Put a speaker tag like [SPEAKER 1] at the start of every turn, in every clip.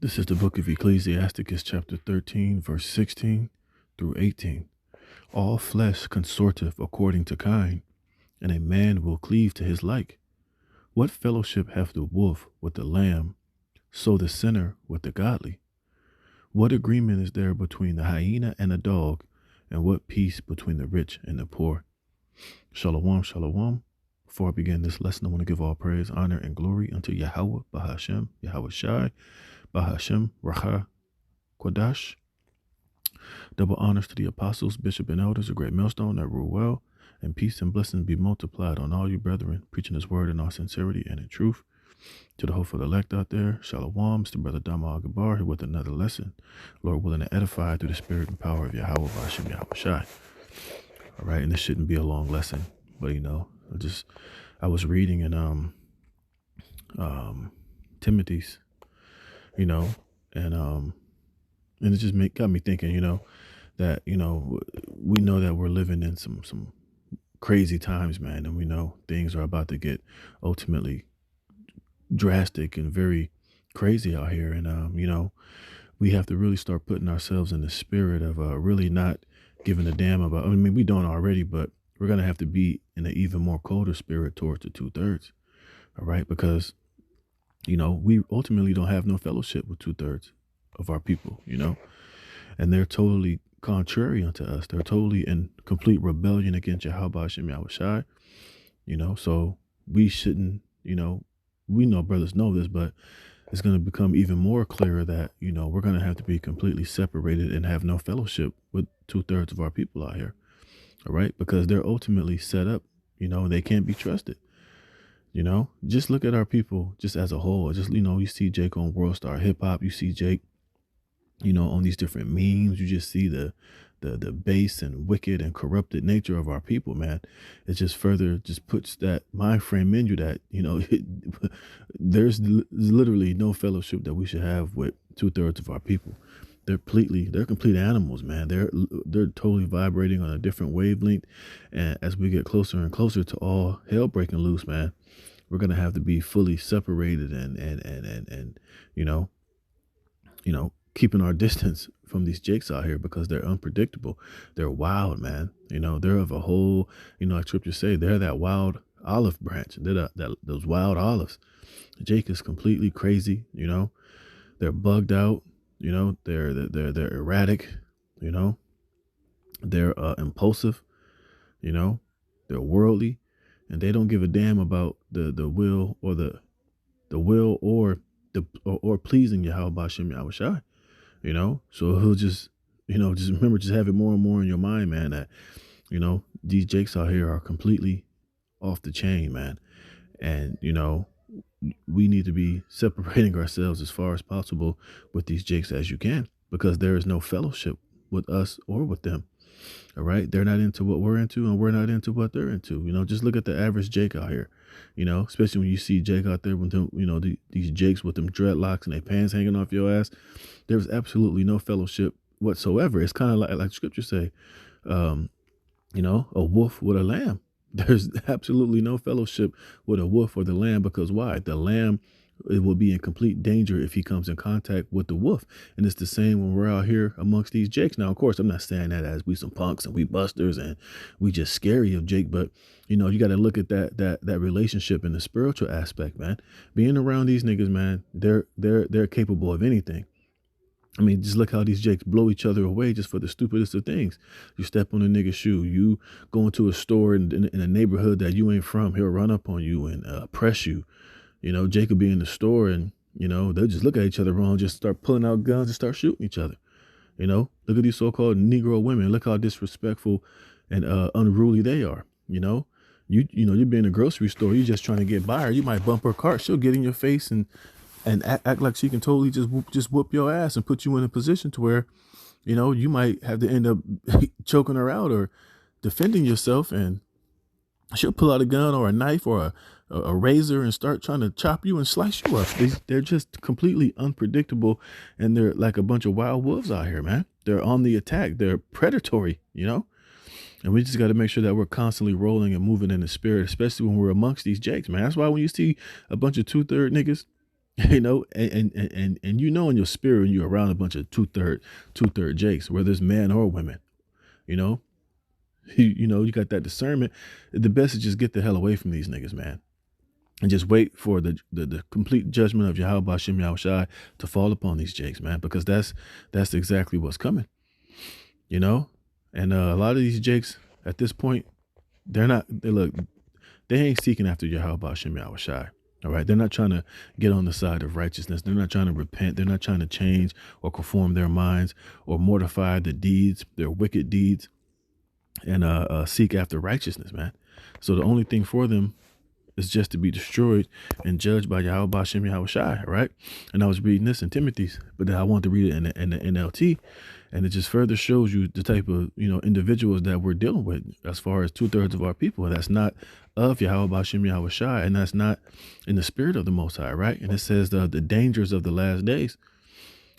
[SPEAKER 1] This is the book of Ecclesiasticus, chapter 13, verse 16 through 18. All flesh consorteth according to kind, and a man will cleave to his like. What fellowship hath the wolf with the lamb, so the sinner with the godly? What agreement is there between the hyena and the dog, and what peace between the rich and the poor? Shalom, shalom. Before I begin this lesson, I want to give all praise, honor, and glory unto Yahweh, Bahashem, Yahweh Shai, Bahashem, Racha, Quadash. Double honors to the apostles, bishop, and elders, a great millstone that rule well, and peace and blessings be multiplied on all you brethren, preaching his word in all sincerity and in truth. To the hopeful elect out there, Shalom, to Brother Dama Agabar here with another lesson. Lord willing to edify through the spirit and power of Yahweh, Bahashem, Yahweh Shai. All right, and this shouldn't be a long lesson, but I was reading in Timothy's, and it just got me thinking, that we know that we're living in some crazy times, man, and we know things are about to get ultimately drastic and very crazy out here, and we have to really start putting ourselves in the spirit of really not giving a damn about. I mean, we don't already, but we're gonna have to be in an even more colder spirit towards the 2/3. All right, because we ultimately don't have no fellowship with 2/3 of our people, and they're totally contrary unto us. They're totally in complete rebellion against Yahweh Shem Yahweh Shai, so we shouldn't, we know brothers know this, but it's going to become even more clearer that, we're going to have to be completely separated and have no fellowship with 2/3 of our people out here. All right. Because they're ultimately set up, they can't be trusted. Just look at our people just as a whole. Just, you see Jake on World Star Hip Hop. You see Jake, on these different memes. You just see the base and wicked and corrupted nature of our people, man. It just further just puts that mind frame in you that, there's literally no fellowship that we should have with 2/3 of our people. They're complete animals, man. They're totally vibrating on a different wavelength. And as we get closer and closer to all hell breaking loose, man, we're going to have to be fully separated and keeping our distance from these jakes out here because they're unpredictable. They're wild, man. They're of a whole, like scriptures say, they're that wild olive branch. They're those wild olives. Jake is completely crazy. They're bugged out. They're erratic. They're impulsive. They're worldly, and they don't give a damn about the will or the will or pleasing Yahweh Bashem Yahweh Shai. So he'll just remember, just have it more and more in your mind, man, that, these jakes out here are completely off the chain, man. And, we need to be separating ourselves as far as possible with these jakes as you can, because there is no fellowship with us or with them. All right. They're not into what we're into, and we're not into what they're into. Just look at the average Jake out here, especially when you see Jake out there with them, these Jakes with them dreadlocks and their pants hanging off your ass. There's absolutely no fellowship whatsoever. It's kind of like scripture say, a wolf with a lamb. There's absolutely no fellowship with a wolf or the lamb, because why? The lamb, it will be in complete danger if he comes in contact with the wolf. And it's the same when we're out here amongst these Jakes. Now, of course, I'm not saying that as we some punks and we busters and we just scary of Jake, but you got to look at that relationship in the spiritual aspect, man. Being around these niggas, man, they're capable of anything. I mean, just look how these Jakes blow each other away just for the stupidest of things. You step on a nigga's shoe, you go into a store in a neighborhood that you ain't from, he'll run up on you and press you. Jake will be in the store and, they'll just look at each other wrong, just start pulling out guns and start shooting each other. Look at these so-called Negro women. Look how disrespectful and unruly they are. You be in a grocery store, you just trying to get by her. You might bump her cart. She'll get in your face and act like she can totally just whoop your ass and put you in a position to where, you might have to end up choking her out or defending yourself, and she'll pull out a gun or a knife or a razor and start trying to chop you and slice you up. They're just completely unpredictable, and they're like a bunch of wild wolves out here, man. They're on the attack. They're predatory, and we just got to make sure that we're constantly rolling and moving in the spirit, especially when we're amongst these Jakes, man. That's why when you see a bunch of 2/3 niggas You know, and you know in your spirit when you're around a bunch of two-third Jakes, whether it's men or women, you know, you know, you got that discernment. The best is just get the hell away from these niggas, man. And just wait for the complete judgment of Yahweh Bashem Yahushai to fall upon these Jakes, man, because that's exactly what's coming, you know? And a lot of these Jakes at this point, they ain't seeking after Yahweh Bashem Yahushai. All right. They're not trying to get on the side of righteousness. They're not trying to repent. They're not trying to change or conform their minds or mortify the deeds, their wicked deeds, and seek after righteousness, man. So the only thing for them is just to be destroyed and judged by Yahweh Bashem Yahushai, right? And I was reading this in Timothy's, but then I wanted to read it in the NLT, and it just further shows you the type of, you know, individuals that we're dealing with as far as 2/3 of our people. And that's not of Yahweh Bashem Yahushai, and that's not in the spirit of the Most High, right? And it says the dangers of the last days.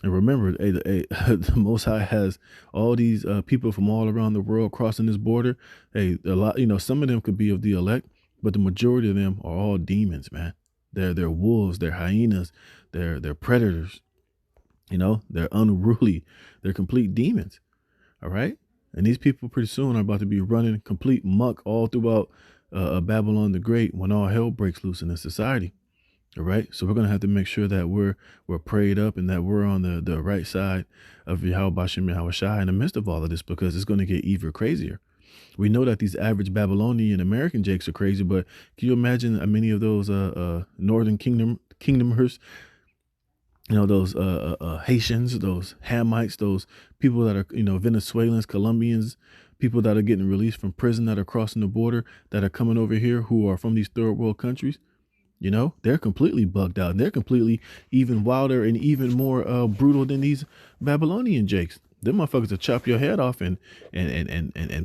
[SPEAKER 1] And remember, the Most High has all these people from all around the world crossing this border. Hey, a lot, you know, some of them could be of the elect, but the majority of them are all demons, man. They're wolves, they're hyenas, they're predators. You know, they're unruly, they're complete demons. All right, and these people pretty soon are about to be running complete muck all throughout Babylon the Great when all hell breaks loose in the society. All right. So we're going to have to make sure that we're prayed up and that we're on the right side of Yahweh Bashem Yahushai in the midst of all of this, because it's going to get even crazier. We know that these average Babylonian American Jakes are crazy, but can you imagine many of those Northern Kingdomers, you know, those Haitians, those Hamites, those people that are, you know, Venezuelans, Colombians, people that are getting released from prison that are crossing the border, that are coming over here, who are from these third world countries. You know, they're completely bugged out. They're completely even wilder and even more brutal than these Babylonian Jakes. Them motherfuckers will chop your head off and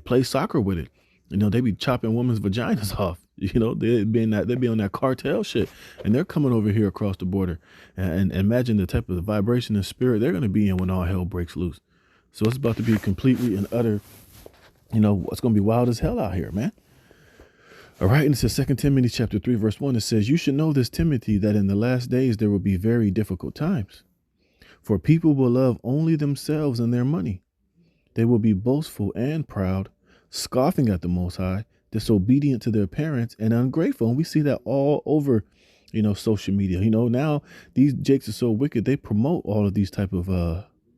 [SPEAKER 1] play soccer with it. You know, they be chopping women's vaginas off. You know, they be on that cartel shit, and they're coming over here across the border. And imagine the type of vibration and spirit they're going to be in when all hell breaks loose. So it's about to be completely and utter, you know, it's going to be wild as hell out here, man. All right, and it says 2 Timothy chapter 3, verse 1, it says, "You should know this, Timothy, that in the last days there will be very difficult times. For people will love only themselves and their money. They will be boastful and proud, scoffing at the Most High, disobedient to their parents, and ungrateful." And we see that all over, you know, social media. You know, now these Jakes are so wicked, they promote all of these type of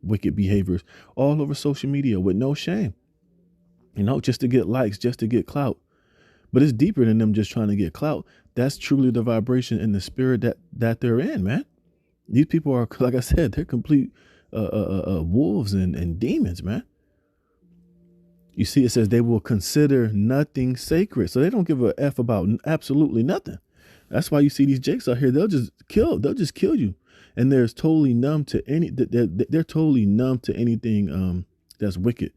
[SPEAKER 1] wicked behaviors all over social media with no shame. You know, just to get likes, just to get clout. But it's deeper than them just trying to get clout. That's truly the vibration and the spirit that they're in, man. These people are, like I said, they're complete wolves and demons, man. You see, it says they will consider nothing sacred. So they don't give a F about absolutely nothing. That's why you see these Jakes out here. They'll just kill you. And they're totally numb to they're totally numb to anything that's wicked,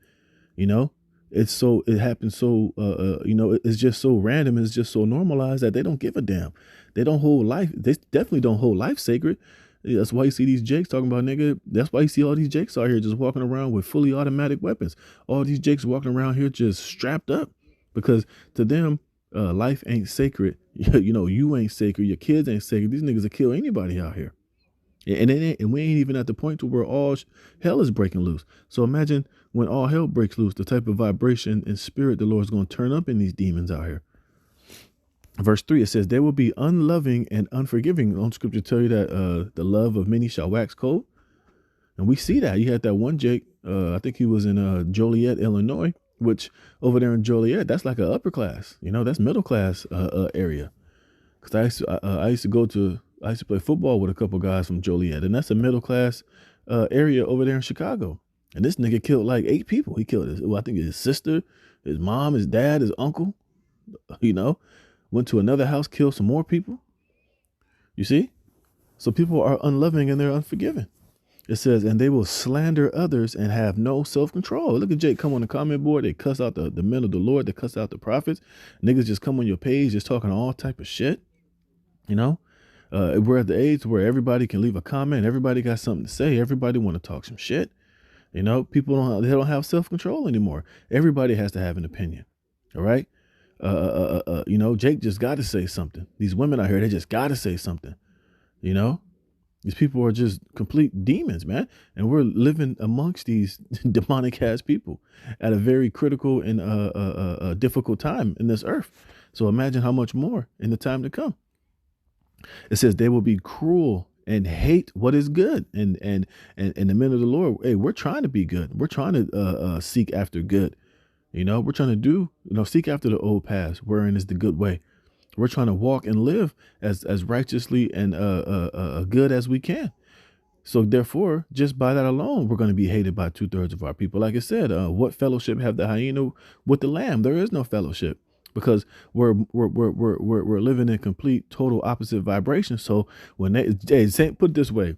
[SPEAKER 1] you know? It happens so, you know, it's just so random. It's just so normalized that they don't give a damn. They don't hold life. They definitely don't hold life sacred. That's why you see these Jakes talking about, nigga. That's why you see all these Jakes out here just walking around with fully automatic weapons. All these Jakes walking around here just strapped up, because to them, life ain't sacred. You know, you ain't sacred. Your kids ain't sacred. These niggas will kill anybody out here. And we ain't even at the point to where all hell is breaking loose. So imagine when all hell breaks loose, the type of vibration and spirit the Lord's going to turn up in these demons out here. Verse 3, it says, "They will be unloving and unforgiving." Don't scripture tell you that the love of many shall wax cold? And we see that. You had that one Jake, I think he was in Joliet, Illinois, which over there in Joliet, that's like an upper class. You know, that's middle class area. Because I used to play football with a couple guys from Joliet, and that's a middle class area over there in Chicago. And this nigga killed like 8 people. He killed I think his sister, his mom, his dad, his uncle. You know, went to another house, killed some more people. You see? So people are unloving and they're unforgiving. It says, "And they will slander others and have no self-control." Look at Jake come on the comment board. They cuss out the men of the Lord. They cuss out the prophets. Niggas just come on your page just talking all type of shit. You know? We're at the age where everybody can leave a comment. Everybody got something to say. Everybody want to talk some shit. You know, people don't have self-control anymore. Everybody has to have an opinion. All right. You know, Jake just got to say something. These women out here, they just got to say something, you know, These people are just complete demons, man. And we're living amongst these demonic ass people at a very critical and difficult time in this earth. So imagine how much more in the time to come. It says they will be cruel and hate what is good. And the men of the Lord, hey, we're trying to be good. We're trying to seek after good. We're trying to seek after the old paths, wherein is the good way. We're trying to walk and live as righteously and good as we can. So therefore, just by that alone, we're going to be hated by 2/3 of our people. Like I said, what fellowship have the hyena with the lamb? There is no fellowship because we're living in complete, total opposite vibration. So when put it this way,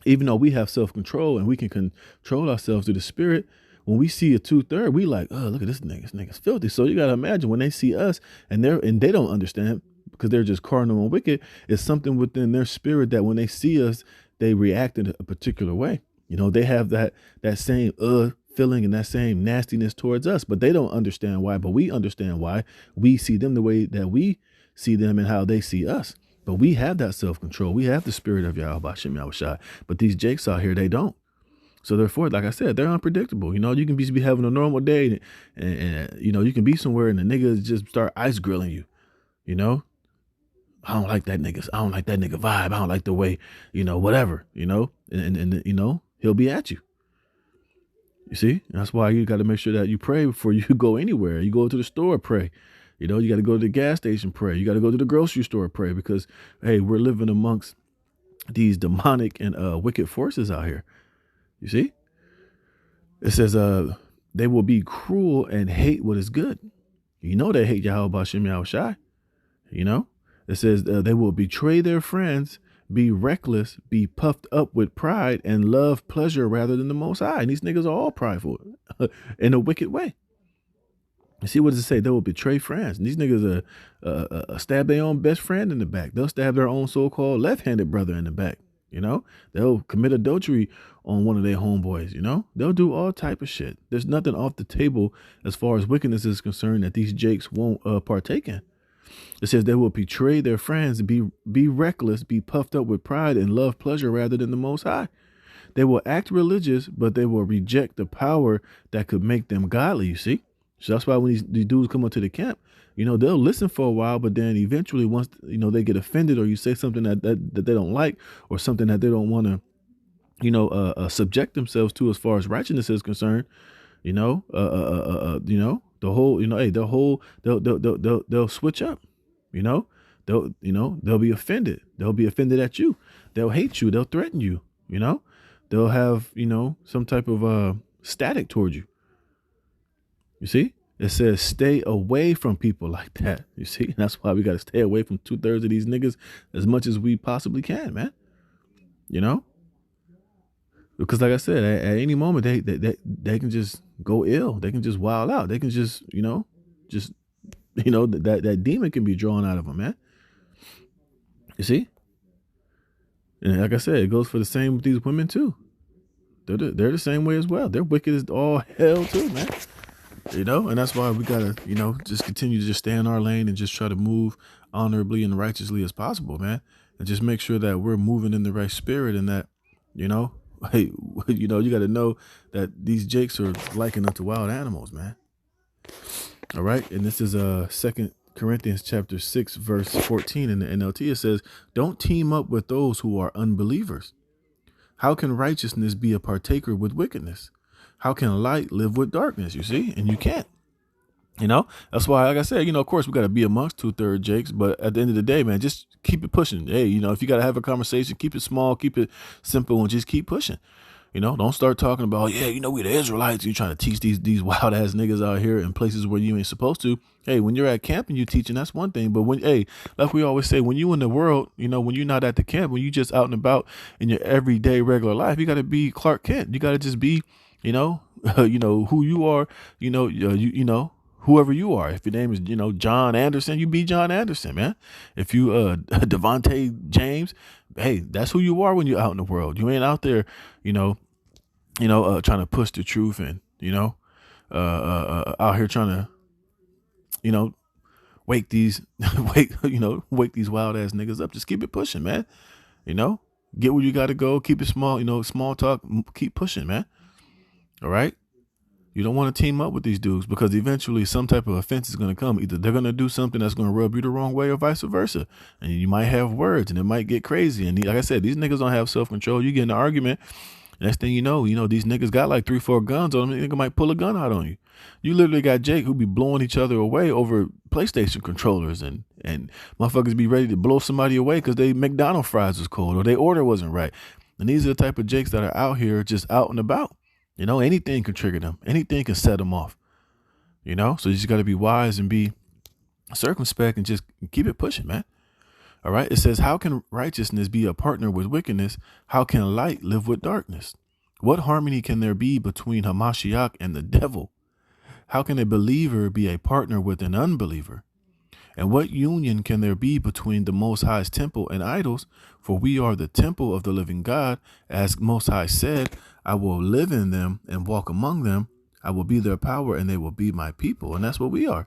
[SPEAKER 1] even though we have self-control and we can control ourselves through the spirit, when we see a 2/3, we like, oh, look at this nigga. This nigga's filthy. So you got to imagine when they see us and they don't understand because they're just carnal and wicked. It's something within their spirit that when they see us, they react in a particular way. They have that same feeling and that same nastiness towards us, but they don't understand why. But we understand why. We see them the way that we see them and how they see us. But we have that self-control. We have the spirit of Yahweh Hashem Yahushua. But these jakes out here, they don't. So therefore, like I said, they're unpredictable. You can be having a normal day and you can be somewhere and the niggas just start ice grilling you. I don't like that nigga. I don't like that nigga vibe. I don't like the way, whatever, and he'll be at you. You see, and that's why you got to make sure that you pray before you go anywhere. You go to the store, pray. You got to go to the gas station, pray. You got to go to the grocery store, pray, because, hey, we're living amongst these demonic and wicked forces out here. You see, it says they will be cruel and hate what is good. They hate Yahweh Bashem Yahushai. It says they will betray their friends, be reckless, be puffed up with pride, and love pleasure rather than the Most High. And these niggas are all prideful in a wicked way. You see, what does it say? They will betray friends. And these niggas stab their own best friend in the back. They'll stab their own so-called left-handed brother in the back. They'll commit adultery on one of their homeboys. They'll do all type of shit. There's nothing off the table as far as wickedness is concerned that these jakes won't partake in. It says they will betray their friends, be reckless, be puffed up with pride, and love pleasure rather than the Most High. They will act religious, but they will reject the power that could make them godly, you see? So that's why when these dudes come up to the camp, they'll listen for a while, but then eventually once, they get offended or you say something that they don't like or something that they don't want to, subject themselves to as far as righteousness is concerned, the whole, they'll switch up, they'll be offended. They'll be offended at you. They'll hate you. They'll threaten you, they'll have, some type of static towards you. You see, it says stay away from people like that. You see, and that's why we got to stay away from 2/3 of these niggas as much as we possibly can, man. Because like I said, at any moment they can just go ill. They can just wild out. They can just that demon can be drawn out of them, man. You see, and like I said, it goes for the same with these women too. They're the same way as well. They're wicked as all hell too, man. And that's why we gotta, just continue to just stay in our lane and just try to move honorably and righteously as possible, man. And just make sure that we're moving in the right spirit and that, hey, you got to know that these jakes are likened unto wild animals, man. All right. And this is 2 Corinthians chapter 6, verse 14 in the NLT. It says, don't team up with those who are unbelievers. How can righteousness be a partaker with wickedness? How can light live with darkness? You see, and you can't. That's why, like I said, of course, we got to be amongst 2/3 jakes. But at the end of the day, man, just keep it pushing. Hey, if you got to have a conversation, keep it small, keep it simple, and just keep pushing. Don't start talking about, we the Israelites. You're trying to teach these wild ass niggas out here in places where you ain't supposed to. Hey, when you're at camp and you teaching, that's one thing. But like we always say, when you in the world, when you're not at the camp, when you just out and about in your everyday regular life, you got to be Clark Kent. You got to just be, who you are, whoever you are. If your name is, John Anderson, you be John Anderson, man. If you Devontae James, hey, that's who you are when you're out in the world. You ain't out there, trying to push the truth and, out here trying to, wake these wild ass niggas up. Just keep it pushing, man. Get where you got to go. Keep it small, small talk. Keep pushing, man. All right. You don't want to team up with these dudes because eventually some type of offense is going to come. Either they're going to do something that's going to rub you the wrong way or vice versa. And you might have words and it might get crazy. And like I said, these niggas don't have self-control. You get in an argument. Next thing you know, these niggas got like 3-4 guns on them. Nigga might pull a gun out on you. You literally got Jake who be blowing each other away over PlayStation controllers and motherfuckers be ready to blow somebody away because they McDonald's fries was cold or their order wasn't right. And these are the type of Jakes that are out here just out and about. Anything can trigger them. Anything can set them off. So you just got to be wise and be circumspect and just keep it pushing, man. All right. It says, how can righteousness be a partner with wickedness? How can light live with darkness? What harmony can there be between Hamashiach and the devil? How can a believer be a partner with an unbeliever? And what union can there be between the Most High's temple and idols? For we are the temple of the living God. As Most High said, I will live in them and walk among them. I will be their power and they will be my people. And that's what we are.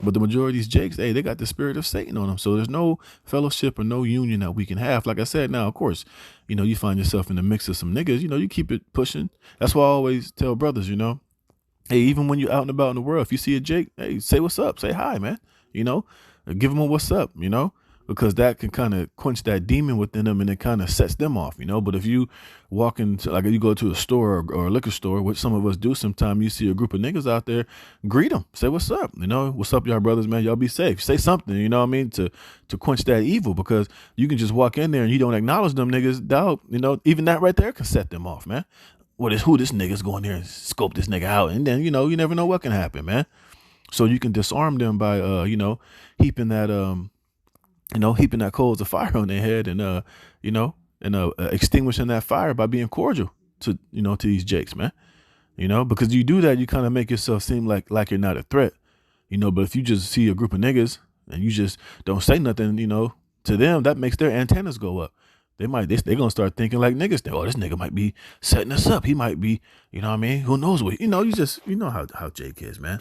[SPEAKER 1] But the majority of these Jakes, they got the spirit of Satan on them. So there's no fellowship or no union that we can have. Like I said, now, of course, you find yourself in the mix of some niggas, you keep it pushing. That's why I always tell brothers, hey, even when you're out and about in the world, if you see a Jake, hey, say what's up, say hi, man. Give them a what's up, because that can kind of quench that demon within them and it kind of sets them off, But if you walk into, like you go to a store or a liquor store, which some of us do sometimes, you see a group of niggas out there, greet them, say what's up, what's up, y'all brothers, man, y'all be safe, say something, to quench that evil, because you can just walk in there and you don't acknowledge them niggas, dog, even that right there can set them off, man. Who this nigga's going there and scope this nigga out, and then, you never know what can happen, man. So you can disarm them by, heaping that, heaping that coals of fire on their head and, extinguishing that fire by being cordial to these Jakes, man. Because you do that, you kind of make yourself seem like you're not a threat, but if you just see a group of niggas and you just don't say nothing, to them, that makes their antennas go up. They're going to start thinking like niggas. Oh, this nigga might be setting us up. He might be, who knows what, you know how Jake is, man.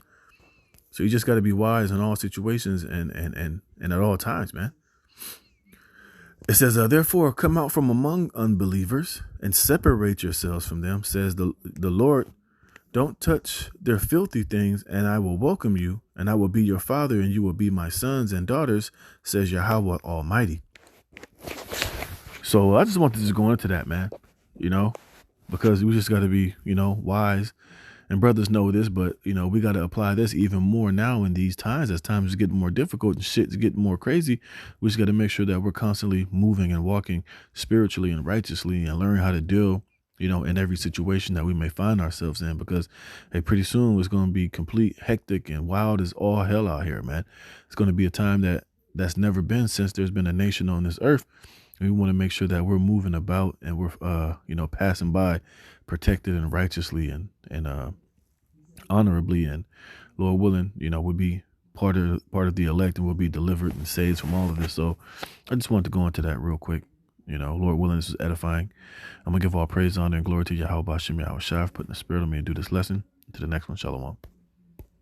[SPEAKER 1] So you just got to be wise in all situations and at all times, man. It says, therefore, come out from among unbelievers and separate yourselves from them, says the Lord. Don't touch their filthy things, and I will welcome you, and I will be your father, and you will be my sons and daughters, says Yahweh Almighty. So I just wanted to just go into that, man, because we just got to be, wise. And brothers know this, but, we got to apply this even more now in these times. As times get more difficult and shit's getting more crazy, we just got to make sure that we're constantly moving and walking spiritually and righteously and learn how to deal, in every situation that we may find ourselves in. Because, hey, pretty soon it's going to be complete hectic and wild as all hell out here, man. It's going to be a time that's never been since there's been a nation on this earth. And we want to make sure that we're moving about and we're, passing by protected and righteously and honorably, and Lord willing, we'll be part of the elect and we'll be delivered and saved from all of this. So I just wanted to go into that real quick. Lord willing, this is edifying. I'm gonna give all praise, honor, and glory to Yahweh Bashem Yahweh Shai for putting the spirit on me and do this lesson. To the next one, Shalom.